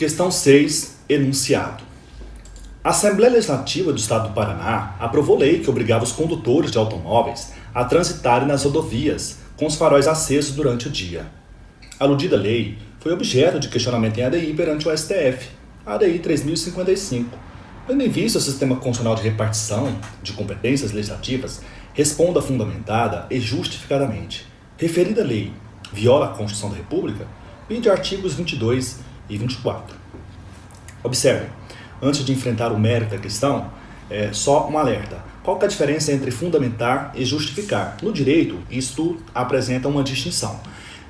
Questão 6, enunciado. A Assembleia Legislativa do Estado do Paraná aprovou lei que obrigava os condutores de automóveis a transitarem nas rodovias com os faróis acesos durante o dia. A aludida lei foi objeto de questionamento em ADI perante o STF, a ADI 3055. Tendo em vista o sistema constitucional de repartição de competências legislativas, responda fundamentada e justificadamente. Referida lei viola a Constituição da República, vide artigos 22 e 24. Observem, antes de enfrentar o mérito da questão, só um alerta. Qual que é a diferença entre fundamentar e justificar? No direito, isto apresenta uma distinção.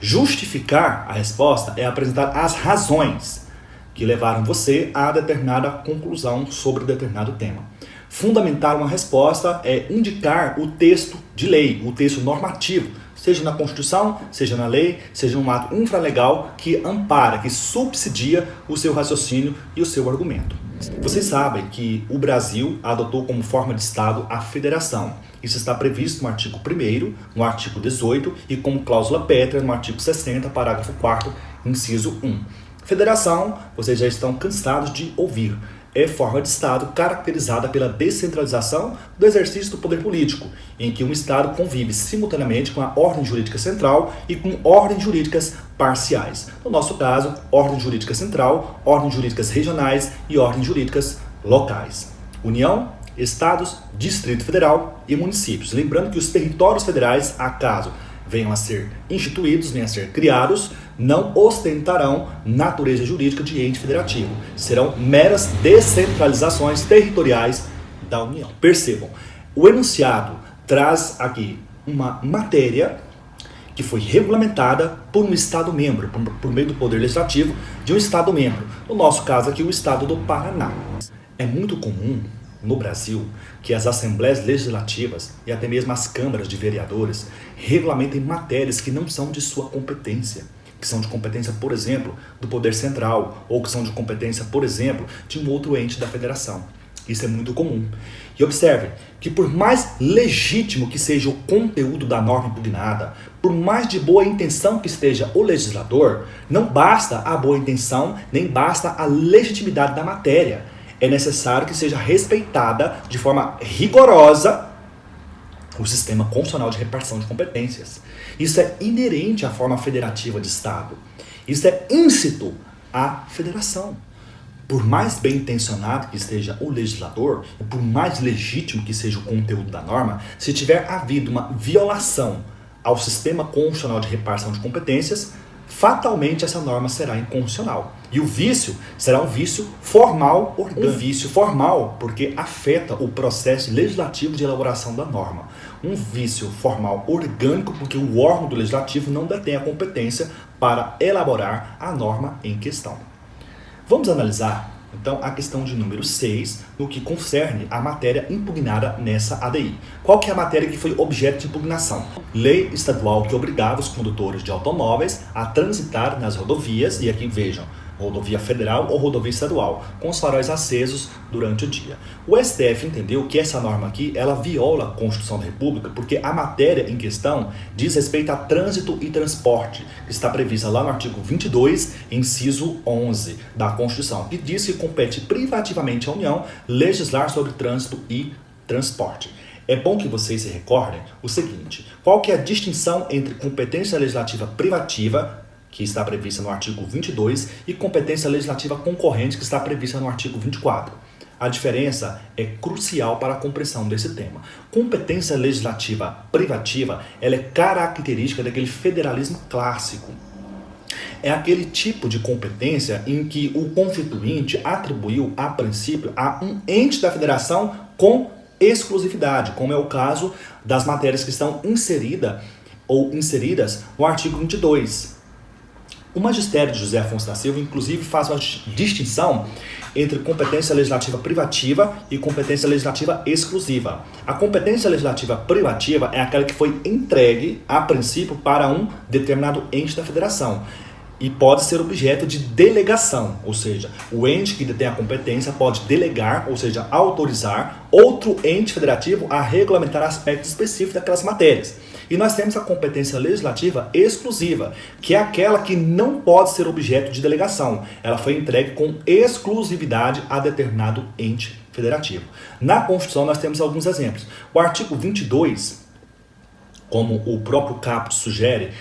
Justificar a resposta é apresentar as razões que levaram você a determinada conclusão sobre determinado tema. Fundamentar uma resposta é indicar o texto de lei, o texto normativo, seja na Constituição, seja na lei, seja num ato infralegal que ampara, que subsidia o seu raciocínio e o seu argumento. Vocês sabem que o Brasil adotou como forma de Estado a federação. Isso está previsto no artigo 1º, no artigo 18 e como cláusula pétrea no artigo 60, parágrafo 4º, inciso 1. Federação, vocês já estão cansados de ouvir, é forma de Estado caracterizada pela descentralização do exercício do poder político, em que um Estado convive simultaneamente com a ordem jurídica central e com ordens jurídicas parciais. No nosso caso, ordem jurídica central, ordens jurídicas regionais e ordens jurídicas locais. União, Estados, Distrito Federal e municípios. Lembrando que os territórios federais, acaso venham a ser instituídos, venham a ser criados, não ostentarão natureza jurídica de ente federativo. Serão meras descentralizações territoriais da União. Percebam, o enunciado traz aqui uma matéria que foi regulamentada por um Estado-membro, por meio do Poder Legislativo de um Estado-membro. No nosso caso aqui, o Estado do Paraná. É muito comum no Brasil que as assembleias legislativas e até mesmo as câmaras de vereadores regulamentem matérias que não são de sua competência, que são de competência, por exemplo, do Poder Central, ou que são de competência, por exemplo, de um outro ente da federação. Isso é muito comum. E observe que por mais legítimo que seja o conteúdo da norma impugnada, por mais de boa intenção que esteja o legislador, não basta a boa intenção, nem basta a legitimidade da matéria. É necessário que seja respeitada de forma rigorosa o sistema constitucional de repartição de competências. Isso é inerente à forma federativa de Estado. Isso é íncito à federação. Por mais bem intencionado que esteja o legislador, e por mais legítimo que seja o conteúdo da norma, se tiver havido uma violação ao sistema constitucional de repartição de competências, fatalmente essa norma será inconstitucional. E o vício será um vício formal orgânico. Um vício formal porque afeta o processo legislativo de elaboração da norma. Um vício formal orgânico porque o órgão do legislativo não detém a competência para elaborar a norma em questão. Vamos analisar, então, a questão de número 6, no que concerne a matéria impugnada nessa ADI. Qual que é a matéria que foi objeto de impugnação? Lei estadual que obrigava os condutores de automóveis a transitar nas rodovias, e aqui vejam, rodovia federal ou rodovia estadual, com os faróis acesos durante o dia. O STF entendeu que essa norma aqui, ela viola a Constituição da República, porque a matéria em questão diz respeito a trânsito e transporte, que está prevista lá no artigo 22, inciso 11 da Constituição, que diz que compete privativamente à União legislar sobre trânsito e transporte. É bom que vocês se recordem o seguinte: qual que é a distinção entre competência legislativa privativa, que está prevista no artigo 22, e competência legislativa concorrente, que está prevista no artigo 24. A diferença é crucial para a compreensão desse tema. Competência legislativa privativa, ela é característica daquele federalismo clássico. É aquele tipo de competência em que o constituinte atribuiu, a princípio, a um ente da federação com exclusividade, como é o caso das matérias que estão inseridas no artigo 22. O magistério de José Afonso da Silva, inclusive, faz uma distinção entre competência legislativa privativa e competência legislativa exclusiva. A competência legislativa privativa é aquela que foi entregue, a princípio, para um determinado ente da federação e pode ser objeto de delegação, ou seja, o ente que detém a competência pode delegar, ou seja, autorizar outro ente federativo a regulamentar aspectos específicos daquelas matérias. E nós temos a competência legislativa exclusiva, que é aquela que não pode ser objeto de delegação. Ela foi entregue com exclusividade a determinado ente federativo. Na Constituição nós temos alguns exemplos. O artigo 22, como o próprio caput sugere,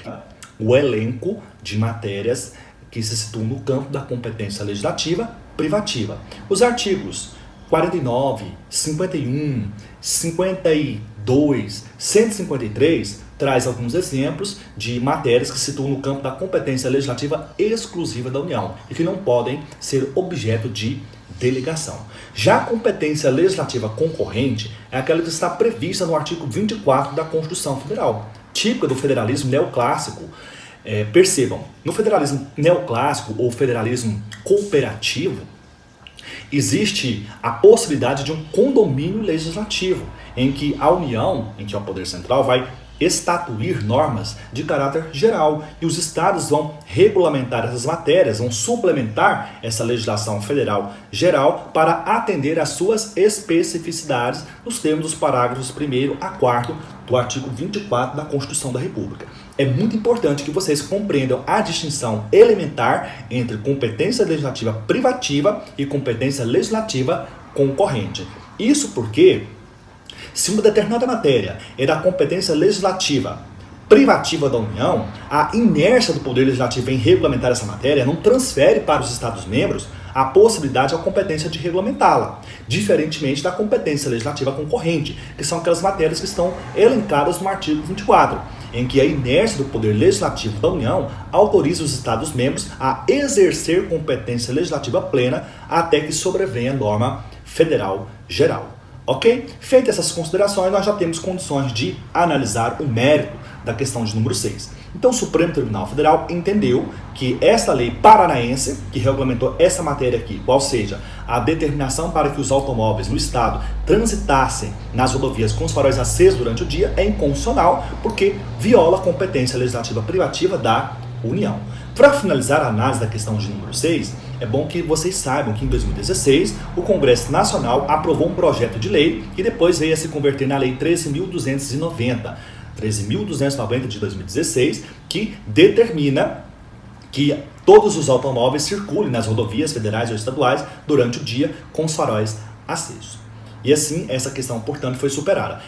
o elenco de matérias que se situam no campo da competência legislativa privativa. Os artigos 49, 51, 52, 153 traz alguns exemplos de matérias que se situam no campo da competência legislativa exclusiva da União e que não podem ser objeto de delegação. Já a competência legislativa concorrente é aquela que está prevista no artigo 24 da Constituição Federal, típica do federalismo neoclássico. Percebam, no federalismo neoclássico ou federalismo cooperativo, existe a possibilidade de um condomínio legislativo, em que a União, em que é o poder central, vai estatuir normas de caráter geral e os estados vão regulamentar essas matérias, vão suplementar essa legislação federal geral para atender às suas especificidades nos termos dos parágrafos 1º a 4º do artigo 24 da Constituição da República. É muito importante que vocês compreendam a distinção elementar entre competência legislativa privativa e competência legislativa concorrente. Isso porque, se uma determinada matéria é da competência legislativa privativa da União, a inércia do Poder Legislativo em regulamentar essa matéria não transfere para os Estados-membros a possibilidade ou a competência de regulamentá-la, diferentemente da competência legislativa concorrente, que são aquelas matérias que estão elencadas no artigo 24, em que a inércia do Poder Legislativo da União autoriza os Estados-membros a exercer competência legislativa plena até que sobrevenha a norma federal geral. Ok? Feitas essas considerações, nós já temos condições de analisar o mérito da questão de número 6. Então, o Supremo Tribunal Federal entendeu que essa lei paranaense, que regulamentou essa matéria aqui, qual seja a determinação para que os automóveis no estado transitassem nas rodovias com os faróis acesos durante o dia, é inconstitucional, porque viola a competência legislativa privativa da União. Para finalizar a análise da questão de número 6, é bom que vocês saibam que em 2016 o Congresso Nacional aprovou um projeto de lei que depois veio a se converter na Lei 13.290 de 2016, que determina que todos os automóveis circulem nas rodovias federais ou estaduais durante o dia com os faróis acesos. E assim, essa questão, portanto, foi superada.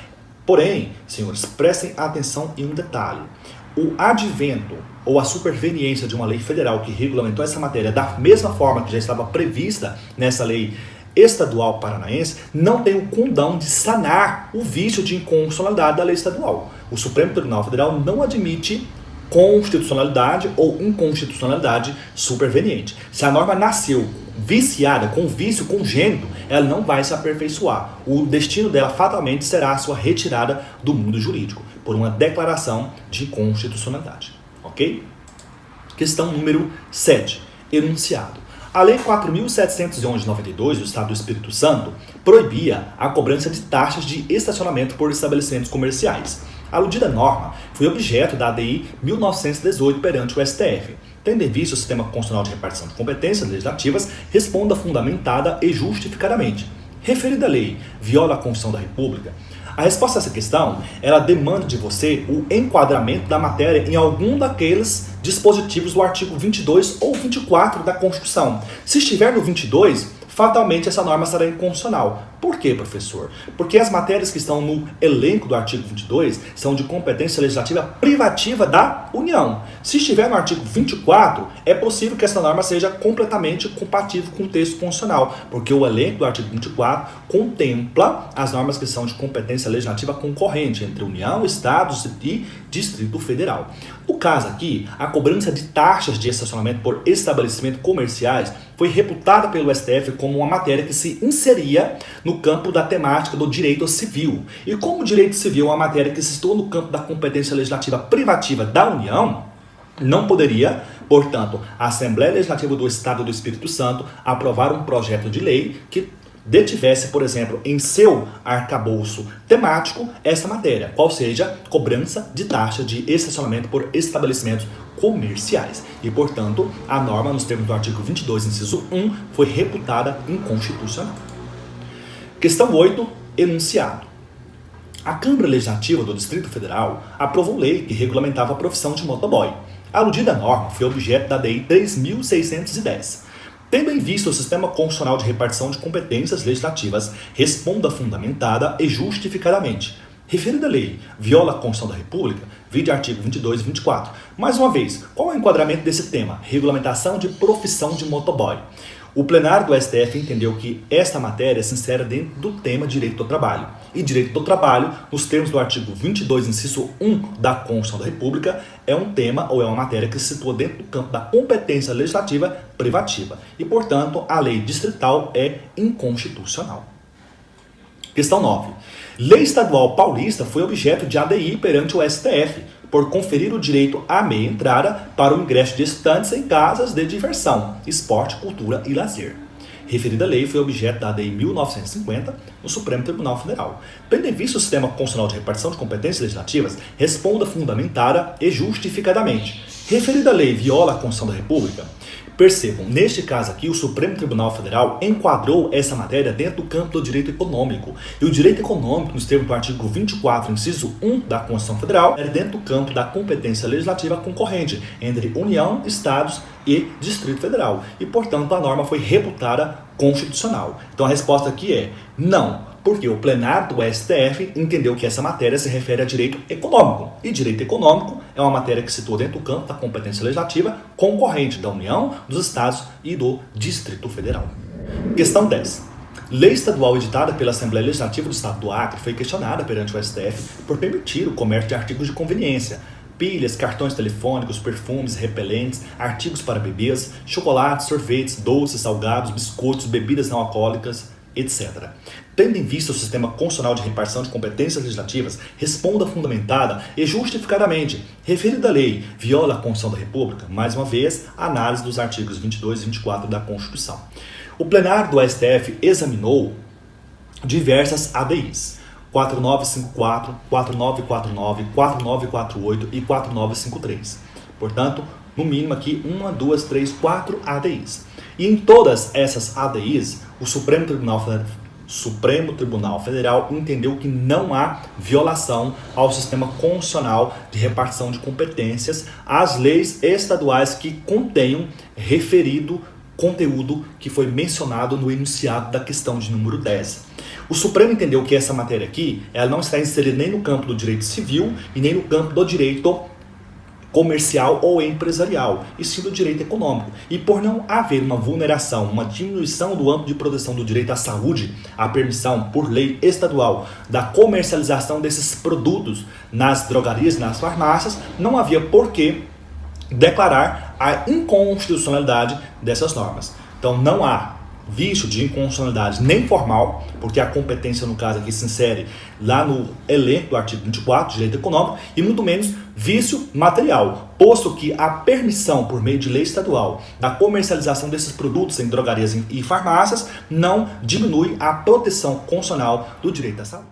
Porém, senhores, prestem atenção em um detalhe. O advento ou a superveniência de uma lei federal que regulamentou essa matéria da mesma forma que já estava prevista nessa lei estadual paranaense não tem o condão de sanar o vício de inconstitucionalidade da lei estadual. O Supremo Tribunal Federal não admite constitucionalidade ou inconstitucionalidade superveniente. Se a norma nasceu viciada, com vício congênito, ela não vai se aperfeiçoar. O destino dela fatalmente será a sua retirada do mundo jurídico, por uma declaração de inconstitucionalidade. Ok? Questão número 7. Enunciado. A Lei 4.711 de 92 do Estado do Espírito Santo proibia a cobrança de taxas de estacionamento por estabelecimentos comerciais. A aludida norma foi objeto da ADI 1918 perante o STF. Tendo em vista o sistema constitucional de repartição de competências legislativas, responda fundamentada e justificadamente. Referida lei viola a Constituição da República? A resposta a essa questão, ela demanda de você o enquadramento da matéria em algum daqueles dispositivos do artigo 22 ou 24 da Constituição. Se estiver no 22, fatalmente essa norma será inconstitucional. Por quê, professor? Porque as matérias que estão no elenco do artigo 22 são de competência legislativa privativa da União. Se estiver no artigo 24, é possível que essa norma seja completamente compatível com o texto constitucional, porque o elenco do artigo 24 contempla as normas que são de competência legislativa concorrente entre União, Estados e Distrito Federal. No caso aqui, a cobrança de taxas de estacionamento por estabelecimentos comerciais foi reputada pelo STF como uma matéria que se inseria no campo da temática do direito civil. E como o direito civil é uma matéria que se situa no campo da competência legislativa privativa da União, não poderia, portanto, a Assembleia Legislativa do Estado do Espírito Santo aprovar um projeto de lei que detivesse, por exemplo, em seu arcabouço temático essa matéria, qual seja cobrança de taxa de estacionamento por estabelecimentos comerciais. E, portanto, a norma, nos termos do artigo 22, inciso 1, foi reputada inconstitucional. Questão 8, enunciado. A Câmara Legislativa do Distrito Federal aprovou lei que regulamentava a profissão de motoboy. A aludida norma foi objeto da DI 3.610. Tendo em vista o sistema constitucional de repartição de competências legislativas, responda fundamentada e justificadamente. Referida lei viola a Constituição da República, vide artigo 22 e 24. Mais uma vez, qual é o enquadramento desse tema? Regulamentação de profissão de motoboy. O plenário do STF entendeu que esta matéria se insere dentro do tema direito do trabalho. E direito do trabalho, nos termos do artigo 22, inciso 1 da Constituição da República, é um tema ou é uma matéria que se situa dentro do campo da competência legislativa privativa. E, portanto, a lei distrital é inconstitucional. Questão 9. Lei estadual paulista foi objeto de ADI perante o STF, por conferir o direito à meia entrada para o ingresso de estudantes em casas de diversão, esporte, cultura e lazer. Referida lei foi objeto da ADI 1950 no Supremo Tribunal Federal. Tendo em vista o sistema constitucional de repartição de competências legislativas, responda fundamentada e justificadamente. Referida lei viola a Constituição da República? Percebam, neste caso aqui, o Supremo Tribunal Federal enquadrou essa matéria dentro do campo do direito econômico. E o direito econômico, nos termos do artigo 24, inciso 1 da Constituição Federal, é dentro do campo da competência legislativa concorrente entre União, Estados e Distrito Federal. E, portanto, a norma foi reputada constitucional. Então, a resposta aqui é não. Porque o plenário do STF entendeu que essa matéria se refere a direito econômico. E direito econômico é uma matéria que se situa dentro do campo da competência legislativa concorrente da União, dos Estados e do Distrito Federal. Questão 10. Lei estadual editada pela Assembleia Legislativa do Estado do Acre foi questionada perante o STF por permitir o comércio de artigos de conveniência, pilhas, cartões telefônicos, perfumes, repelentes, artigos para bebês, chocolates, sorvetes, doces, salgados, biscoitos, bebidas não alcoólicas, etc. Tendo em vista o sistema constitucional de repartição de competências legislativas, responda fundamentada e justificadamente. Referida lei viola a Constituição da República? Mais uma vez, análise dos artigos 22 e 24 da Constituição. O plenário do STF examinou diversas ADIs. 4954, 4949, 4948 e 4953. Portanto, no mínimo aqui, 1, 2, 3, 4 ADIs. E em todas essas ADIs, o Supremo Tribunal Federal entendeu que não há violação ao sistema constitucional de repartição de competências às leis estaduais que contenham referido conteúdo que foi mencionado no enunciado da questão de número 10. O Supremo entendeu que essa matéria aqui, ela não está inserida nem no campo do direito civil e nem no campo do direito comercial ou empresarial, e sim do direito econômico. E por não haver uma vulneração, uma diminuição do âmbito de proteção do direito à saúde, a permissão por lei estadual da comercialização desses produtos nas drogarias e nas farmácias, não havia por que declarar a inconstitucionalidade dessas normas. Então não há vício de inconstitucionalidade nem formal, porque a competência no caso aqui se insere lá no elenco do artigo 24, direito econômico, e muito menos vício material, posto que a permissão por meio de lei estadual da comercialização desses produtos em drogarias e farmácias não diminui a proteção constitucional do direito à saúde.